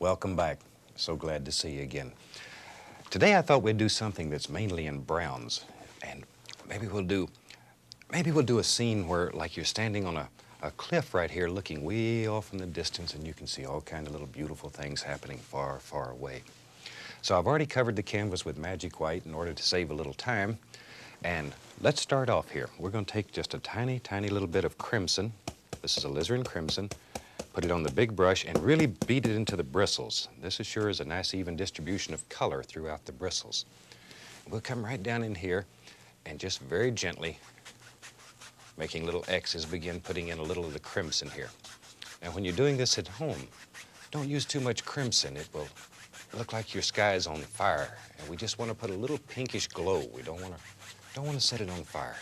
Welcome back. So glad to see you again. Today I thought we'd do something that's mainly in browns, and maybe we'll do a scene where, like, you're standing on a cliff right here looking way off in the distance, and you can see all kind of little beautiful things happening far, far away. So I've already covered the canvas with magic white in order to save a little time. And let's start off here. We're going to take just a tiny, tiny little bit of crimson. This is alizarin crimson. Put it on the big brush and really beat it into the bristles. This assures a nice even distribution of color throughout the bristles. We'll come right down in here and just very gently, making little X's, begin putting in a little of the crimson here. Now when you're doing this at home, don't use too much crimson. It will look like your sky is on fire. And we just want to put a little pinkish glow. We don't want to set it on fire.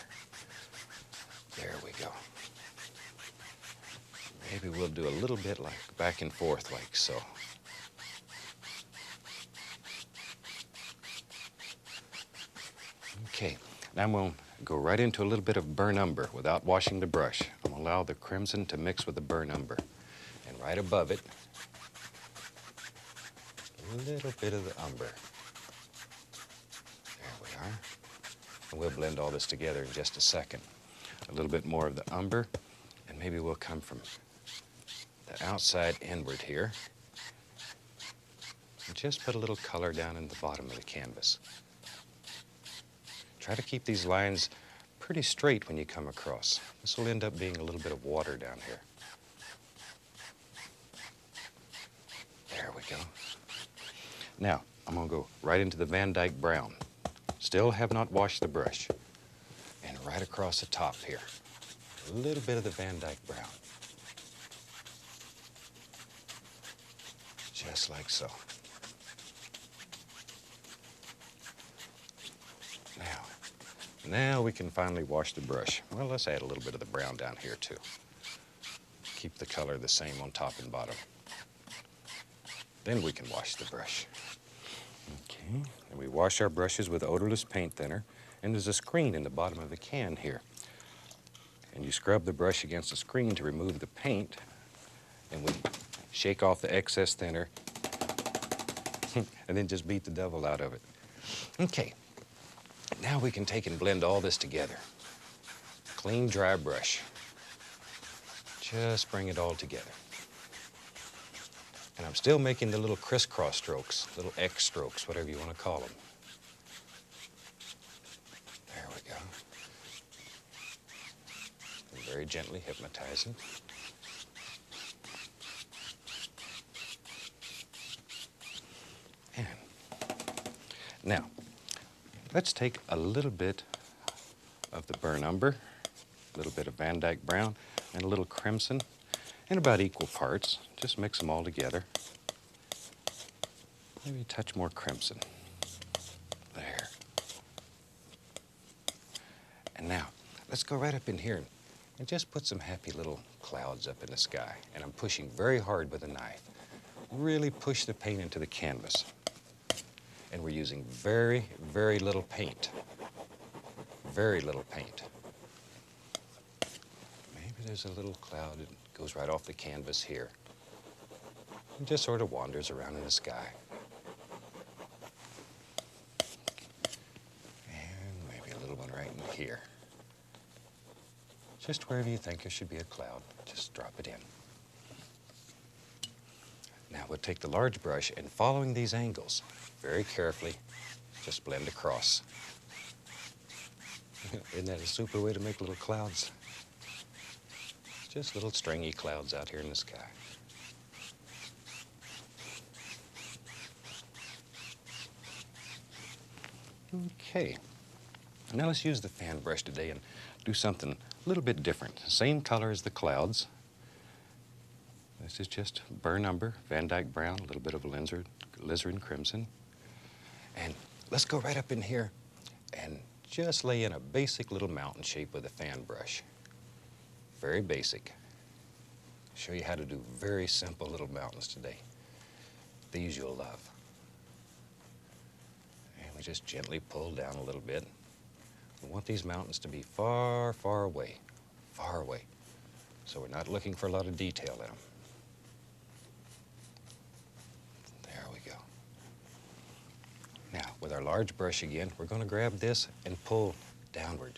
There we go. Maybe we'll do a little bit like back and forth like so. Okay, now I'm going to go right into a little bit of burnt umber without washing the brush. I'm going to allow the crimson to mix with the burnt umber. And right above it, a little bit of the umber. There we are. And we'll blend all this together in just a second. A little bit more of the umber, and maybe we'll come from the outside inward here. And just put a little color down in the bottom of the canvas. Try to keep these lines pretty straight when you come across. This will end up being a little bit of water down here. There we go. Now, I'm going to go right into the Van Dyke brown. Still have not washed the brush. And right across the top here, a little bit of the Van Dyke brown. Just like so. Now we can finally wash the brush. Well, let's add a little bit of the brown down here too. Keep the color the same on top and bottom. Then we can wash the brush. Okay, and we wash our brushes with odorless paint thinner, and there's a screen in the bottom of the can here. And you scrub the brush against the screen to remove the paint, and we shake off the excess thinner, and then just beat the devil out of it. Okay, now we can take and blend all this together. Clean, dry brush. Just bring it all together. And I'm still making the little crisscross strokes, little X strokes, whatever you want to call them. There we go. And very gently hypnotizing. And now, let's take a little bit of the burnt umber, a little bit of Van Dyke brown, and a little crimson, in about equal parts. Just mix them all together. Maybe a touch more crimson. There. And now, let's go right up in here and just put some happy little clouds up in the sky. And I'm pushing very hard with a knife. Really push the paint into the canvas. And we're using very, very little paint. Very little paint. Maybe there's a little cloud that goes right off the canvas here. And just sort of wanders around in the sky. And maybe a little one right in here. Just wherever you think there should be a cloud, just drop it in. Now we'll take the large brush and following these angles, very carefully, just blend across. Isn't that a super way to make little clouds? Just little stringy clouds out here in the sky. Okay, now let's use the fan brush today and do something a little bit different. Same color as the clouds. This is just burnt umber, Van Dyke brown, a little bit of alizarin crimson. And let's go right up in here and just lay in a basic little mountain shape with a fan brush. Very basic. Show you how to do very simple little mountains today. These you'll love. And we just gently pull down a little bit. We want these mountains to be far, far away, far away. So we're not looking for a lot of detail in them. our large brush again, we're going to grab this and pull downward.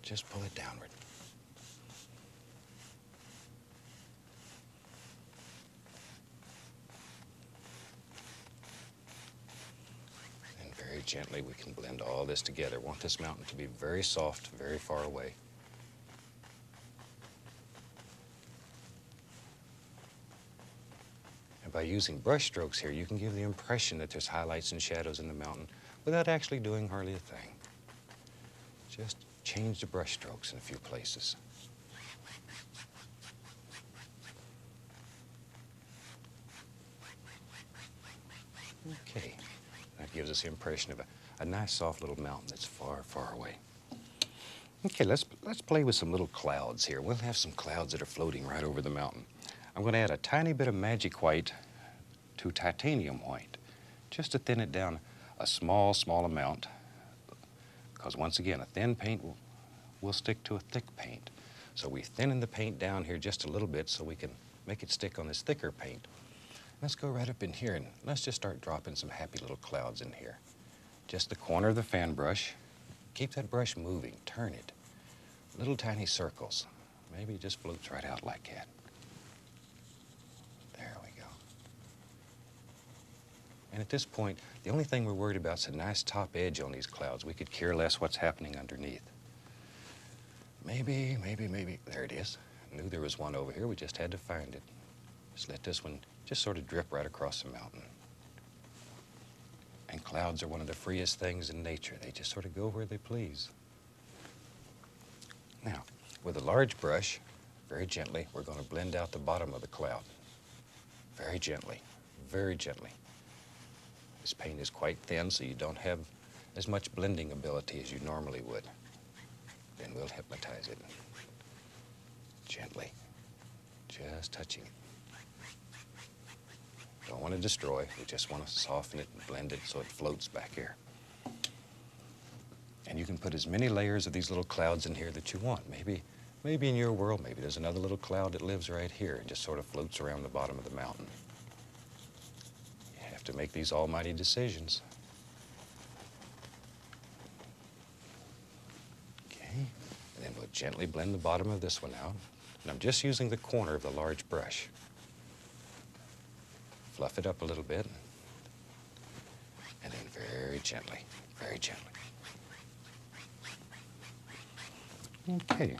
Just pull it downward. And very gently we can blend all this together. Want this mountain to be very soft, very far away. And by using brush strokes here, you can give the impression that there's highlights and shadows in the mountain without actually doing hardly a thing. Just change the brush strokes in a few places. Okay, that gives us the impression of a nice soft little mountain that's far, far away. Okay, let's play with some little clouds here. We'll have some clouds that are floating right over the mountain. I'm going to add a tiny bit of magic white to titanium white, just to thin it down a small amount, because once again, a thin paint will stick to a thick paint. So we thinning the paint down here just a little bit so we can make it stick on this thicker paint. Let's go right up in here and let's just start dropping some happy little clouds in here. Just the corner of the fan brush. Keep that brush moving, turn it. Little tiny circles. Maybe it just floats right out like that. There we go. And at this point, the only thing we're worried about is a nice top edge on these clouds. We could care less what's happening underneath. Maybe. There it is. I knew there was one over here. We just had to find it. Just let this one just sort of drip right across the mountain. And clouds are one of the freest things in nature. They just sort of go where they please. Now, with a large brush, very gently, we're going to blend out the bottom of the cloud. Very gently, very gently. This paint is quite thin, so you don't have as much blending ability as you normally would. Then we'll hypnotize it. Gently, just touching it. Don't want to destroy, we just want to soften it and blend it so it floats back here. And you can put as many layers of these little clouds in here that you want. Maybe in your world, maybe there's another little cloud that lives right here and just sort of floats around the bottom of the mountain. You have to make these almighty decisions. Okay, and then we'll gently blend the bottom of this one out. And I'm just using the corner of the large brush. Fluff it up a little bit, and then very gently, very gently. Okay.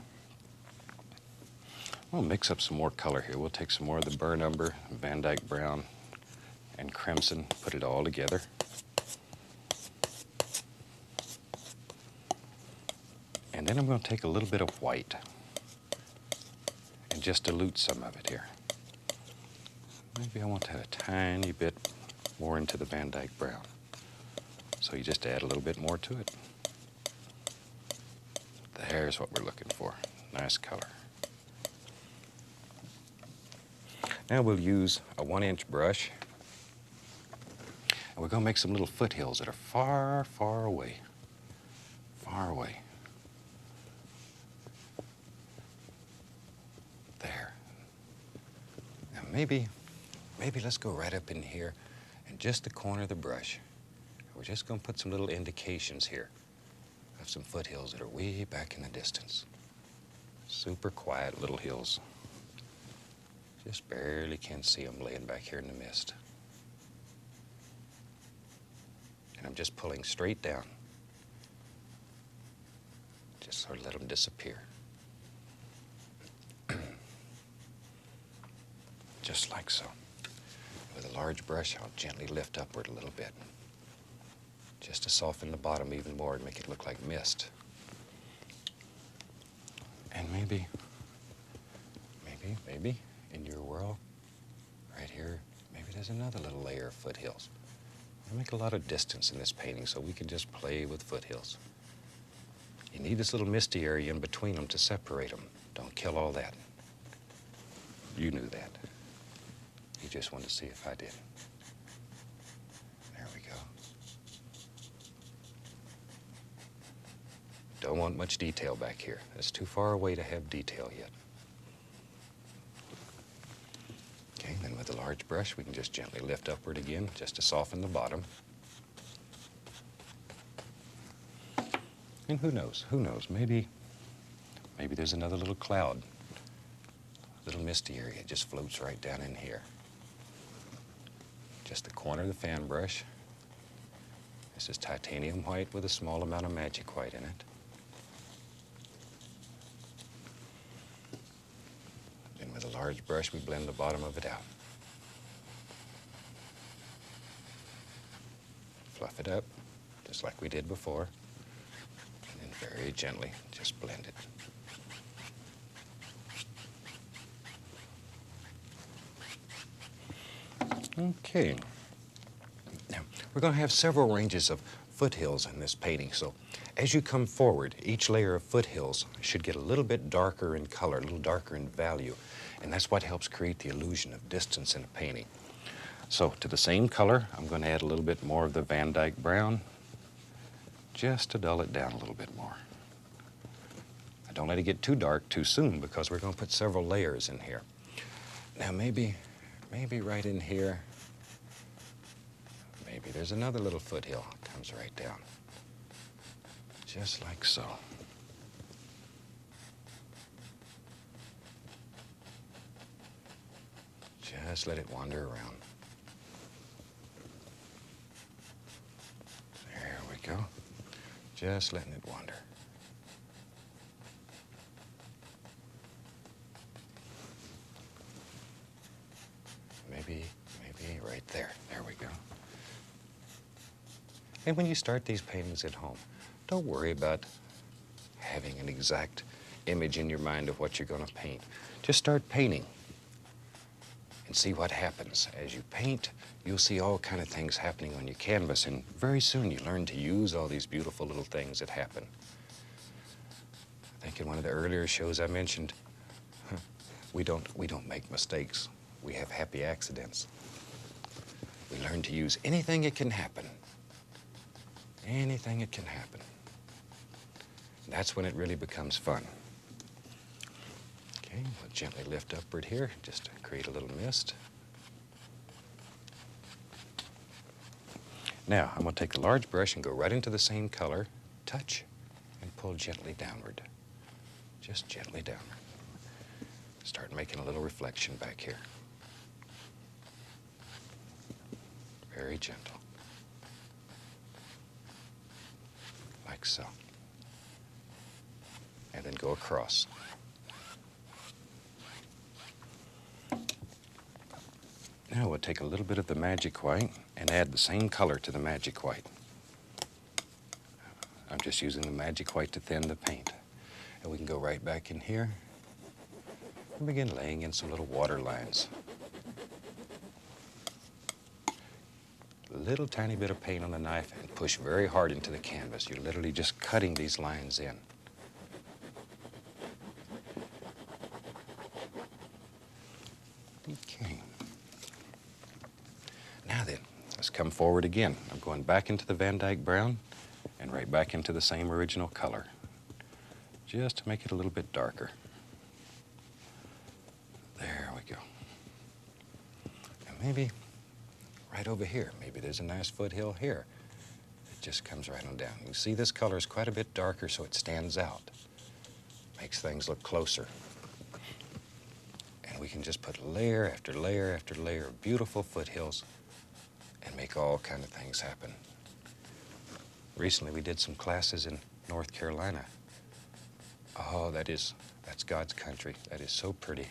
We'll mix up some more color here. We'll take some more of the burnt umber, Van Dyke brown, and crimson, put it all together. And then I'm going to take a little bit of white and just dilute some of it here. Maybe I want to add a tiny bit more into the Van Dyke brown. So you just add a little bit more to it. There's what we're looking for. Nice color. Now we'll use a 1-inch brush. And we're going to make some little foothills that are far, far away. Far away. There. Now maybe let's go right up in here and just the corner of the brush. We're just going to put some little indications here of some foothills that are way back in the distance. Super quiet little hills. Just barely can see them laying back here in the mist. And I'm just pulling straight down. Just sort of let them disappear. Just like so. With a large brush, I'll gently lift upward a little bit, just to soften the bottom even more and make it look like mist. And maybe in your world, right here, maybe there's another little layer of foothills. I make a lot of distance in this painting, so we can just play with foothills. You need this little misty area in between them to separate them. Don't kill all that. You knew that. You just wanted to see if I did. There we go. Don't want much detail back here. It's too far away to have detail yet. Okay, then with a large brush, we can just gently lift upward again, just to soften the bottom. And who knows, maybe there's another little cloud, little misty area. It just floats right down in here. Just the corner of the fan brush. This is titanium white with a small amount of magic white in it. And with a large brush, we blend the bottom of it out. Fluff it up, just like we did before. And then very gently, just blend it. Okay. Now, we're going to have several ranges of foothills in this painting, so as you come forward, each layer of foothills should get a little bit darker in color, a little darker in value, and that's what helps create the illusion of distance in a painting. So, to the same color, I'm going to add a little bit more of the Van Dyke brown, just to dull it down a little bit more. Don't let it get too dark too soon, because we're going to put several layers in here. Now, maybe right in here, maybe there's another little foothill. It comes right down, just like so. Just let it wander around. There we go. Just letting it wander. Maybe right there. There we go. And when you start these paintings at home, don't worry about having an exact image in your mind of what you're going to paint. Just start painting and see what happens. As you paint, you'll see all kind of things happening on your canvas, and very soon you learn to use all these beautiful little things that happen. I think in one of the earlier shows I mentioned, we don't make mistakes. We have happy accidents. We learn to use anything that can happen. Anything that can happen. That's when it really becomes fun. Okay, we'll gently lift upward here just to create a little mist. Now, I'm going to take the large brush and go right into the same color, touch, and pull gently downward. Just gently downward. Start making a little reflection back here. Very gentle. Like so. And then go across. Now we'll take a little bit of the magic white and add the same color to the magic white. I'm just using the magic white to thin the paint. And we can go right back in here and begin laying in some little water lines. A little tiny bit of paint on the knife and push very hard into the canvas. You're literally just cutting these lines in. Okay. Now then, let's come forward again. I'm going back into the Van Dyke brown and right back into the same original color, just to make it a little bit darker. There we go. And maybe right over here, maybe there's a nice foothill here. It just comes right on down. You see this color is quite a bit darker, so it stands out. Makes things look closer. And we can just put layer after layer after layer of beautiful foothills and make all kind of things happen. Recently, we did some classes in North Carolina. Oh, that's God's country. That is so pretty.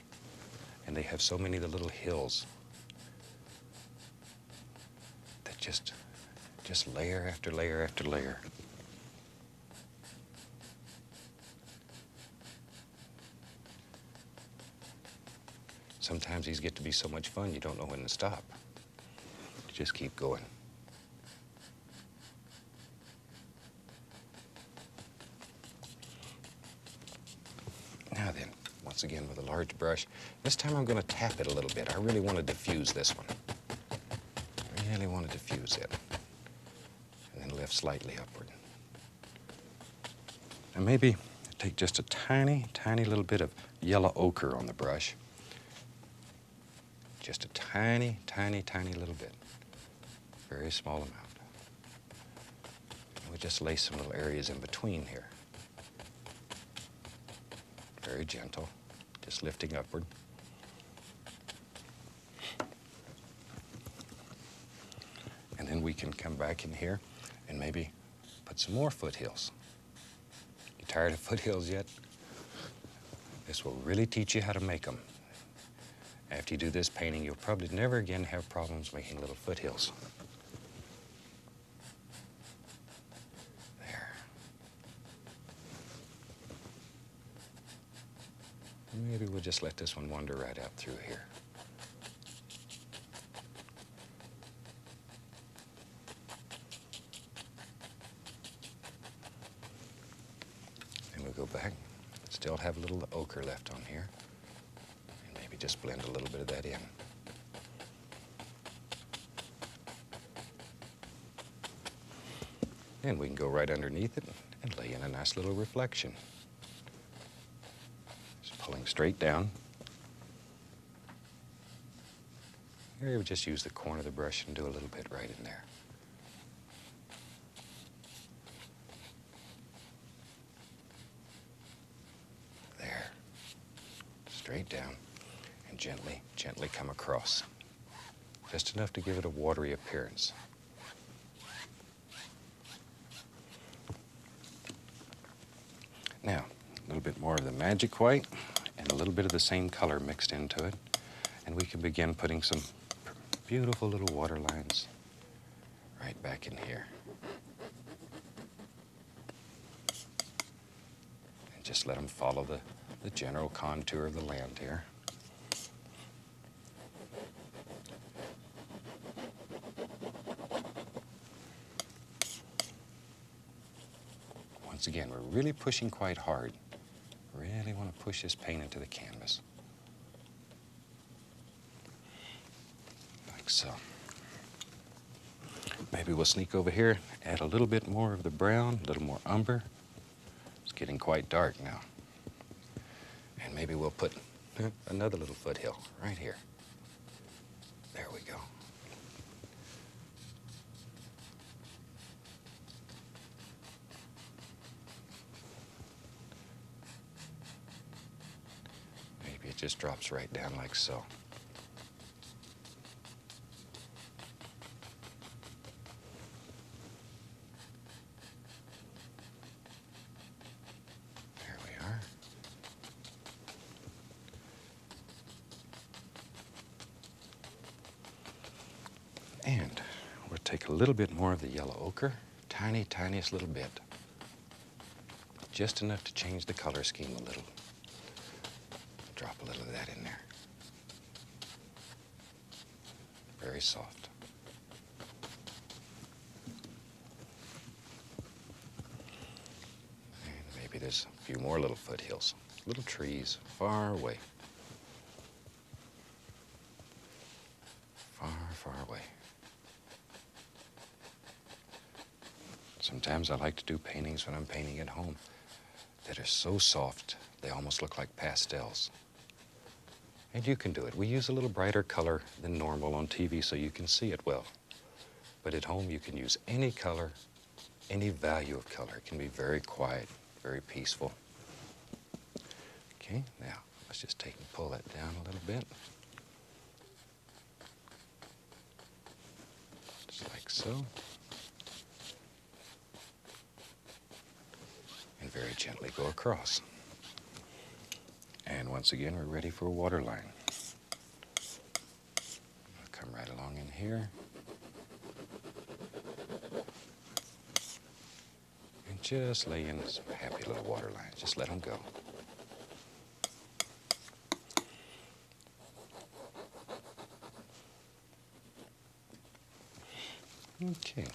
And they have so many of the little hills that just layer after layer after layer. Sometimes these get to be so much fun, you don't know when to stop. You just keep going. Now then, once again with a large brush, this time I'm going to tap it a little bit. I really want to diffuse this one. I really want to diffuse it. And then lift slightly upward. And maybe take just a tiny, tiny little bit of yellow ochre on the brush. Just a tiny, tiny, tiny little bit. Very small amount. And we just lay some little areas in between here. Very gentle, just lifting upward. And then we can come back in here and maybe put some more foothills. You tired of foothills yet? This will really teach you how to make them. After you do this painting, you'll probably never again have problems making little foothills. There. Maybe we'll just let this one wander right out through here. Then we'll go back. Still have a little ochre left on here. And maybe just blend a little bit of that in. And we can go right underneath it and lay in a nice little reflection. Just pulling straight down. Here we just use the corner of the brush and do a little bit right in there. There. Straight down and gently, gently come across. Just enough to give it a watery appearance. Now, a little bit more of the magic white and a little bit of the same color mixed into it. And we can begin putting some beautiful little water lines right back in here. And just let them follow the general contour of the land here. Once again, we're really pushing quite hard. Really want to push this paint into the canvas. Like so. Maybe we'll sneak over here, add a little bit more of the brown, a little more umber. It's getting quite dark now. And maybe we'll put another little foothill right here. There we go. Maybe it just drops right down like so. There we are. And we'll take a little bit more of the yellow ochre, tiniest little bit. Just enough to change the color scheme a little. Drop a little of that in there. Very soft. And maybe there's a few more little foothills, little trees far away. Far away. Sometimes I like to do paintings when I'm painting at home that are so soft they almost look like pastels. And you can do it. We use a little brighter color than normal on TV so you can see it well. But at home you can use any color, any value of color. It can be very quiet, very peaceful. Okay, now let's just take and pull that down a little bit. Just like so. And very gently go across. And once again, we're ready for a water line. I'll come right along in here. And just lay in some happy little water lines. Just let them go. Okay.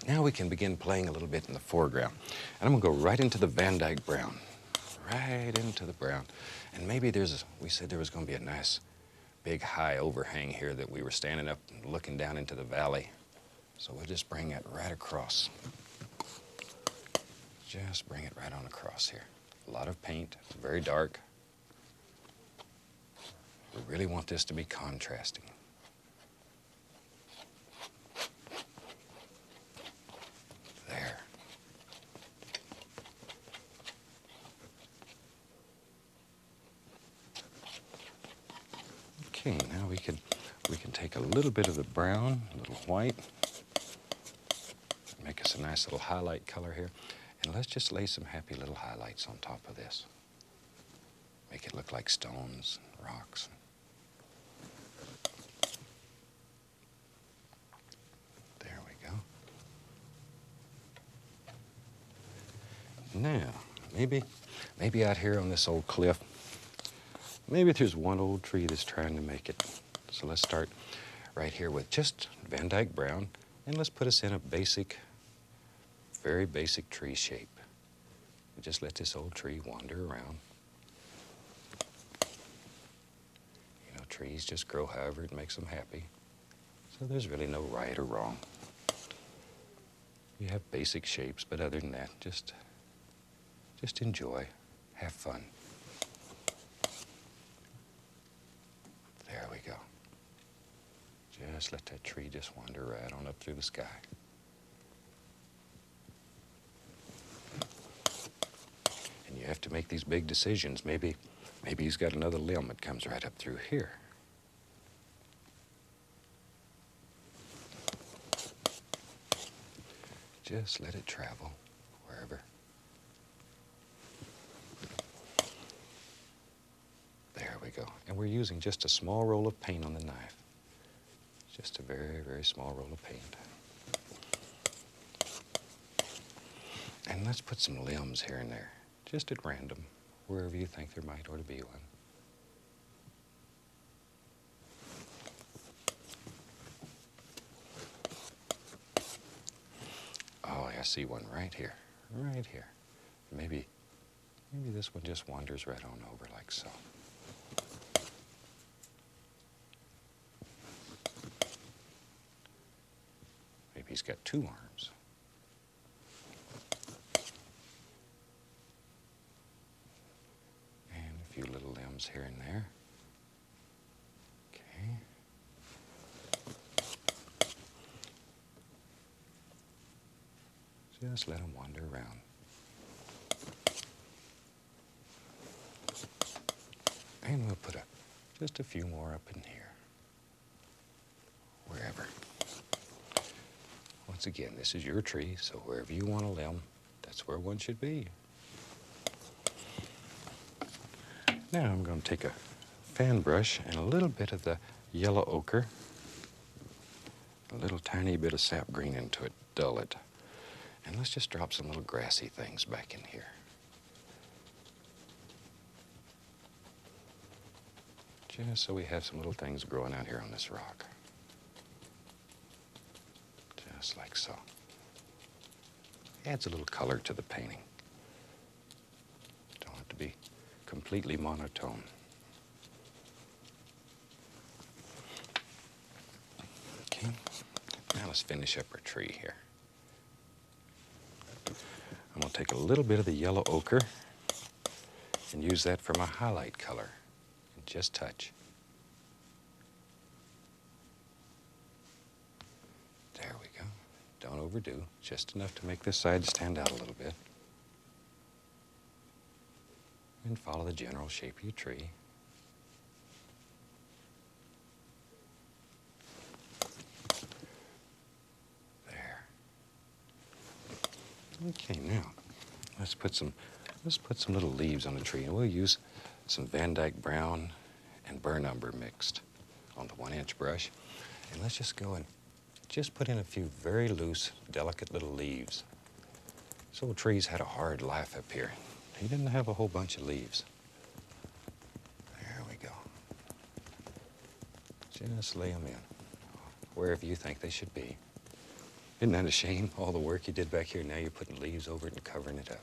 Now we can begin playing a little bit in the foreground. And I'm going to go right into the Van Dyke brown. Right into the brown. And maybe we said there was going to be a nice big high overhang here that we were standing up and looking down into the valley. So we'll just bring that right across. Just bring it right on across here. A lot of paint, very dark. We really want this to be contrasting. There. Okay, now we can take a little bit of the brown, a little white, make us a nice little highlight color here. And let's just lay some happy little highlights on top of this. Make it look like stones, rocks. There we go. Now, maybe out here on this old cliff, maybe there's one old tree that's trying to make it. So let's start right here with just Van Dyke brown, and let's put us in a basic, very basic tree shape. And just let this old tree wander around. You know, trees just grow however it makes them happy. So there's really no right or wrong. You have basic shapes, but other than that, just enjoy, have fun. There we go. Just let that tree just wander right on up through the sky. And you have to make these big decisions. Maybe he's got another limb that comes right up through here. Just let it travel wherever. There we go. And we're using just a small roll of paint on the knife. Just a very, very small roll of paint. And let's put some limbs here and there, just at random, wherever you think there might ought to be one. Oh, I see one right here, right here. Maybe this one just wanders right on over like so. Maybe he's got two arms. And a few little limbs here and there. Okay. Just let him wander around. And we'll put just a few more up in here. Wherever. Once again, this is your tree, so wherever you want a limb, that's where one should be. Now I'm going to take a fan brush and a little bit of the yellow ochre, a little tiny bit of sap green into it, dull it. And let's just drop some little grassy things back in here. Just so we have some little things growing out here on this rock. Just like so. Adds a little color to the painting. Don't have to be completely monotone. Okay, now let's finish up our tree here. I'm going to take a little bit of the yellow ochre and use that for my highlight color. And just touch. There we go. Don't overdo. Just enough to make this side stand out a little bit. And follow the general shape of your tree. There. Okay, now let's put some little leaves on the tree, and we'll use some Van Dyke brown and burnt umber mixed on the 1-inch brush. And let's just go and just put in a few very loose, delicate little leaves. This old tree's had a hard life up here. He didn't have a whole bunch of leaves. There we go. Just lay them in, wherever you think they should be. Isn't that a shame, all the work you did back here, now you're putting leaves over it and covering it up.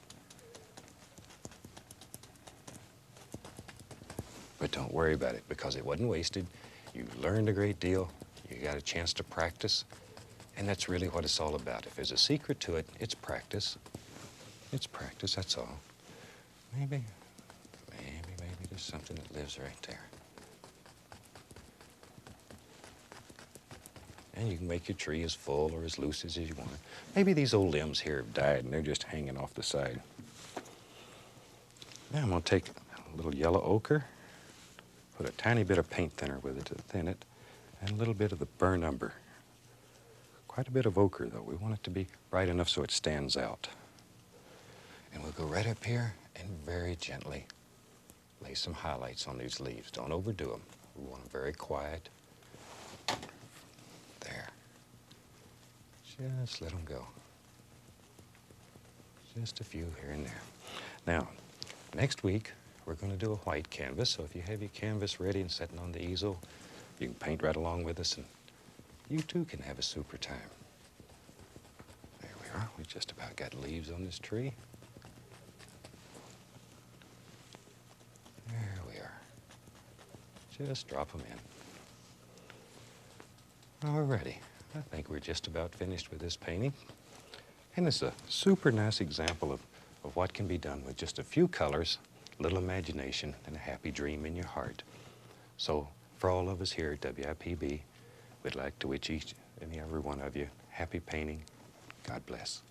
But don't worry about it, because it wasn't wasted. You learned a great deal. You got a chance to practice. And that's really what it's all about. If there's a secret to it, it's practice. It's practice, that's all. Maybe there's something that lives right there. And you can make your tree as full or as loose as you want. Maybe these old limbs here have died and they're just hanging off the side. Now I'm going to take a little yellow ochre Put a tiny bit of paint thinner with it to thin it, and a little bit of the burn umber. Quite a bit of ochre, though. We want it to be bright enough so it stands out. And we'll go right up here and very gently lay some highlights on these leaves. Don't overdo them. We want them very quiet. There. Just let them go. Just a few here and there. Now, next week, we're going to do a white canvas. So if you have your canvas ready and sitting on the easel, you can paint right along with us, and you too can have a super time. There we are. We just about got leaves on this tree. There we are. Just drop them in. Alrighty. I think we're just about finished with this painting. And it's a super nice example of what can be done with just a few colors, a little imagination, and a happy dream in your heart. So for all of us here at WIPB, we'd like to wish each and every one of you happy painting. God bless.